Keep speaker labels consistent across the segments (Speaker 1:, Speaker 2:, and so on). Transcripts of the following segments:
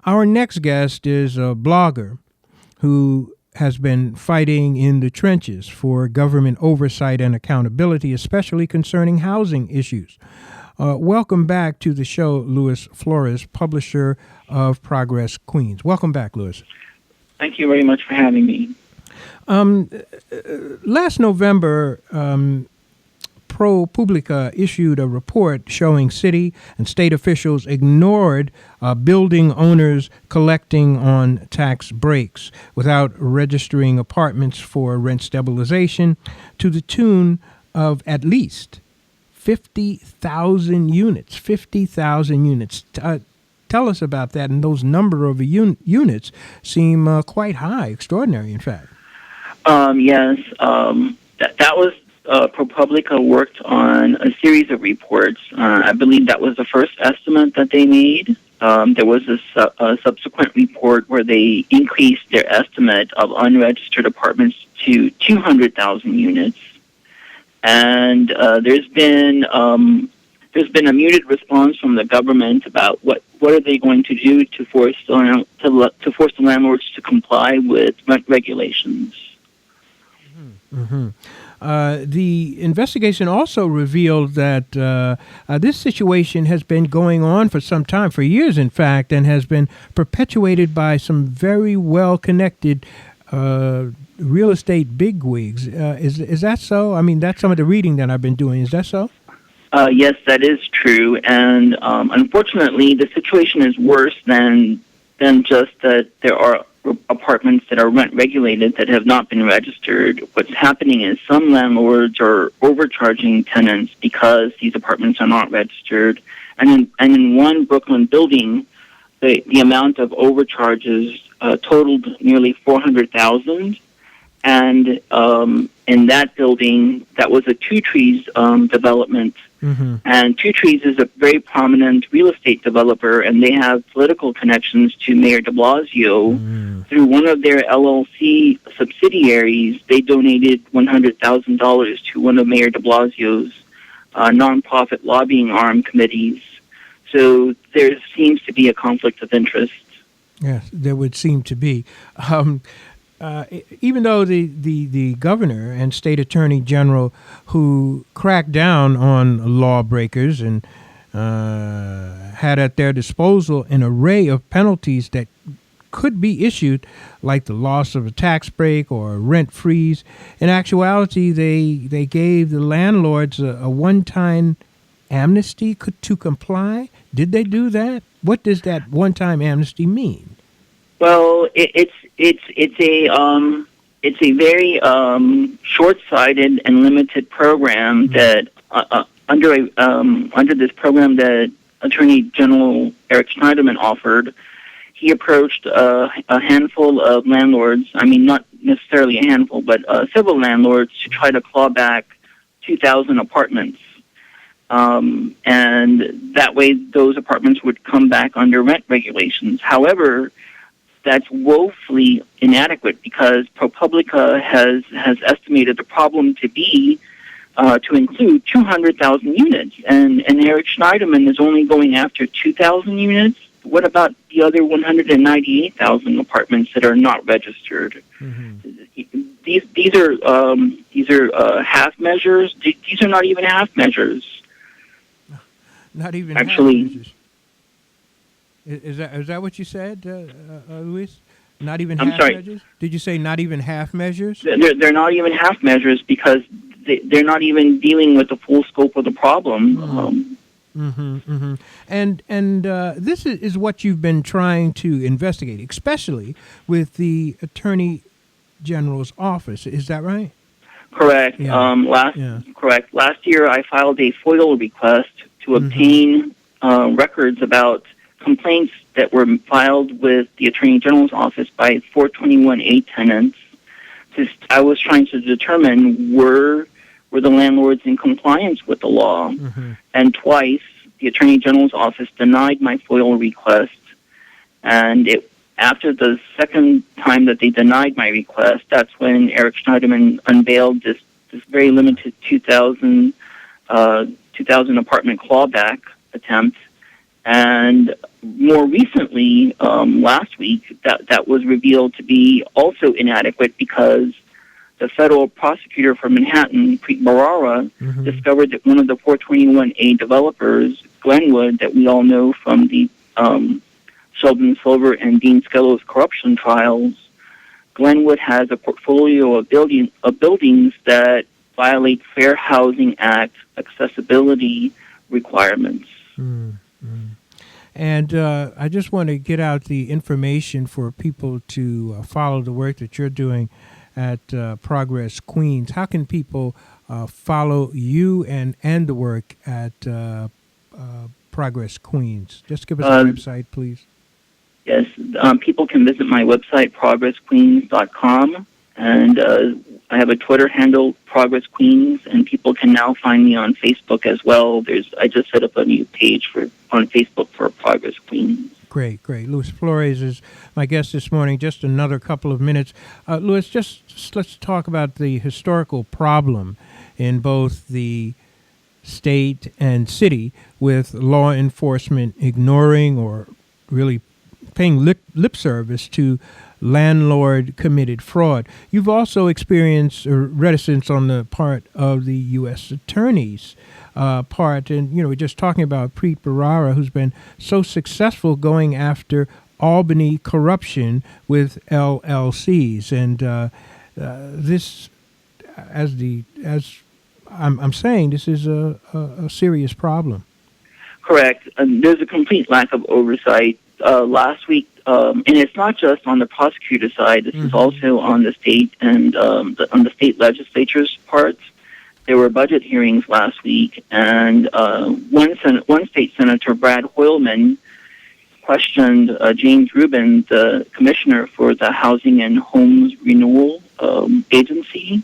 Speaker 1: Our next guest is a blogger who has been fighting in the trenches for government oversight and accountability, especially concerning housing issues. Welcome back to the show, Louis Flores, publisher of Progress Queens. Welcome back, Louis.
Speaker 2: Thank you very much for having me.
Speaker 1: Last November, ProPublica issued a report showing city and state officials ignored building owners collecting on tax breaks without registering apartments for rent stabilization to the tune of at least 50,000 units. 50,000 units. Tell us about that. And those number of units seem quite high, extraordinary, in fact.
Speaker 2: Yes, that was ProPublica worked on a series of reports. I believe that was the first estimate that they made. There was a subsequent report where they increased their estimate of unregistered apartments to 200,000 units. And there's been a muted response from the government about what are they going to do to force the landlords to comply with rent regulations.
Speaker 1: Mm-hmm. The investigation also revealed that this situation has been going on for some time, for years, in fact, and has been perpetuated by some very well-connected real estate bigwigs. Is that so? I mean, that's some of the reading that I've been doing. Is that so?
Speaker 2: Yes, that is true. And unfortunately, the situation is worse than just that there are apartments that are rent regulated that have not been registered. What's happening is some landlords are overcharging tenants because these apartments are not registered. And in one Brooklyn building, the amount of overcharges totaled nearly 400,000. And in that building, that was a Two Trees development. Mm-hmm. And Two Trees is a very prominent real estate developer, and they have political connections to Mayor de Blasio. Mm-hmm. Through one of their LLC subsidiaries, they donated $100,000 to one of Mayor de Blasio's nonprofit lobbying arm committees. So there seems to be a conflict of interest.
Speaker 1: Yes, there would seem to be. Even though the governor and state attorney general who cracked down on lawbreakers and had at their disposal an array of penalties that could be issued, like the loss of a tax break or a rent freeze, in actuality, they gave the landlords a one-time amnesty to comply. Did they do that? What does that one-time amnesty mean?
Speaker 2: Well, it's a very short-sighted and limited program that under this program that Attorney General Eric Schneiderman offered. He approached a handful of landlords. I mean, not necessarily a handful, but several landlords to try to claw back 2,000 apartments. And that way those apartments would come back under rent regulations. However, that's woefully inadequate because ProPublica has estimated the problem to be to include 200,000 units, and Eric Schneiderman is only going after 2,000 units. What about the other 198,000 apartments that are not registered? Mm-hmm. These are half measures. These are not even half measures.
Speaker 1: Not even
Speaker 2: actually.
Speaker 1: Half measures. Is that what you said, Luis? Not even half measures? Did you say not even half measures?
Speaker 2: They're not even half measures because they're not even dealing with the full scope of the problem.
Speaker 1: Mm-hmm. And this is what you've been trying to investigate, especially with the Attorney General's office. Is that right?
Speaker 2: Correct. Yeah. Correct. Last year, I filed a FOIL request to obtain records about complaints that were filed with the Attorney General's office by 421A tenants. I was trying to determine were the landlords in compliance with the law. Mm-hmm. And twice, the Attorney General's office denied my FOIL request. And after the second time that they denied my request, that's when Eric Schneiderman unveiled this very limited 2,000 apartment clawback attempt. And more recently, last week, that was revealed to be also inadequate because the federal prosecutor for Manhattan, Preet Bharara, discovered that one of the 421A developers, Glenwood, that we all know from the Sheldon Silver and Dean Skello's corruption trials, Glenwood has a portfolio of buildings that violate Fair Housing Act accessibility requirements.
Speaker 1: And I just want to get out the information for people to follow the work that you're doing at Progress Queens. How can people follow you and the work at Progress Queens? Just give us a website, please.
Speaker 2: Yes, people can visit my website, progressqueens.com, and I have a Twitter handle, Progress Queens, and people can now find me on Facebook as well. I just set up a new page on Facebook for Progress Queens.
Speaker 1: Great. Louis Flores is my guest this morning. Just another couple of minutes. Louis, just let's talk about the historical problem in both the state and city with law enforcement ignoring or really paying lip service to landlord-committed fraud. You've also experienced reticence on the part of the U.S. Attorney's part. And, we're just talking about Preet Bharara, who's been so successful going after Albany corruption with LLCs. And this, as I'm saying, this is a serious problem. Correct.
Speaker 2: There's a complete lack of oversight. Last week, and it's not just on the prosecutor side. This is also on the state and on the state legislature's parts. There were budget hearings last week, and one state senator, Brad Hoylman, questioned James Rubin, the commissioner for the Housing and Homes Renewal Agency,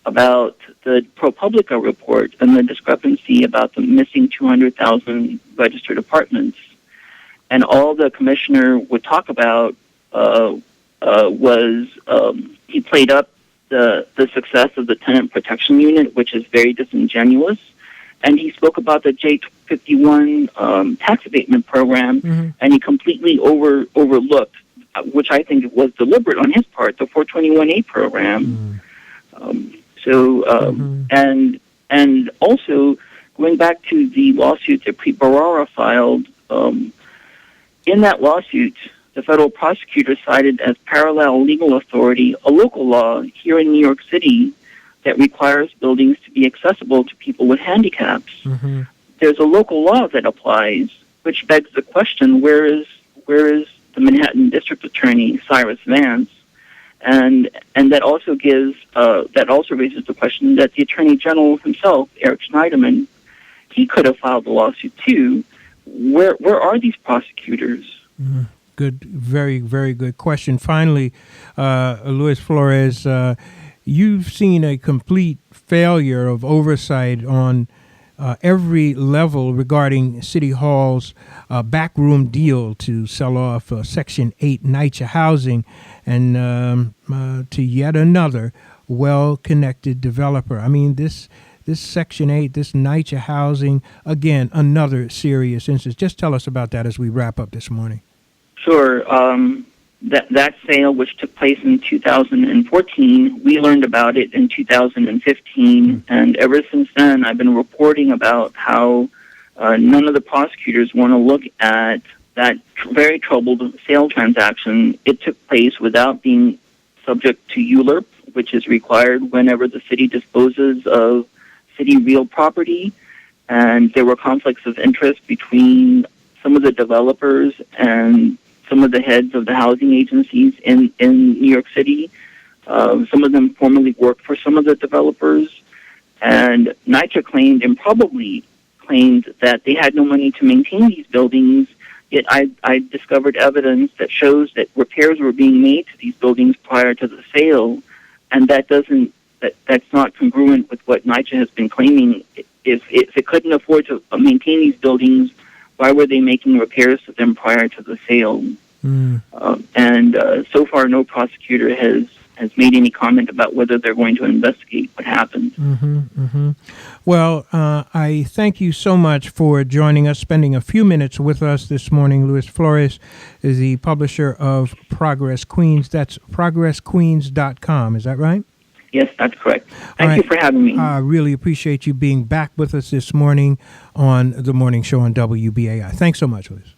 Speaker 2: about the ProPublica report and the discrepancy about the missing 200,000 registered apartments. And all the commissioner would talk about was he played up the success of the tenant protection unit, which is very disingenuous, and he spoke about the J51 tax abatement program, and he completely overlooked, which I think was deliberate on his part, the 421A program. And also going back to the lawsuit that Preet Bharara filed. In that lawsuit, the federal prosecutor cited as parallel legal authority a local law here in New York City that requires buildings to be accessible to people with handicaps. There's a local law that applies, which begs the question: where is the Manhattan District Attorney Cyrus Vance? And that also raises the question that the Attorney General himself, Eric Schneiderman, he could have filed the lawsuit too. Where are these prosecutors?
Speaker 1: Good, very, very good question. Finally, Louis Flores, you've seen a complete failure of oversight on every level regarding City Hall's backroom deal to sell off Section 8 NYCHA housing and to yet another well-connected developer. I mean, this Section 8, this NYCHA housing, again, another serious instance. Just tell us about that as we wrap up this morning.
Speaker 2: Sure. That sale, which took place in 2014, we learned about it in 2015, and ever since then I've been reporting about how none of the prosecutors want to look at that very troubled sale transaction. It took place without being subject to ULURP, which is required whenever the city disposes of city real property, and there were conflicts of interest between some of the developers and some of the heads of the housing agencies in New York City. Some of them formerly worked for some of the developers, and NYCHA claimed, and probably claimed, that they had no money to maintain these buildings. Yet I discovered evidence that shows that repairs were being made to these buildings prior to the sale, and that's not congruent with what NYCHA has been claiming. If it couldn't afford to maintain these buildings, why were they making repairs to them prior to the sale? So far, no prosecutor has has made any comment about whether they're going to investigate what happened.
Speaker 1: Well, I thank you so much for joining us, spending a few minutes with us this morning. Louis Flores is the publisher of Progress Queens. That's progressqueens.com. Is that right?
Speaker 2: Yes, that's correct. Thank you for having me.
Speaker 1: I really appreciate you being back with us this morning on the morning show on WBAI. Thanks so much, Louis.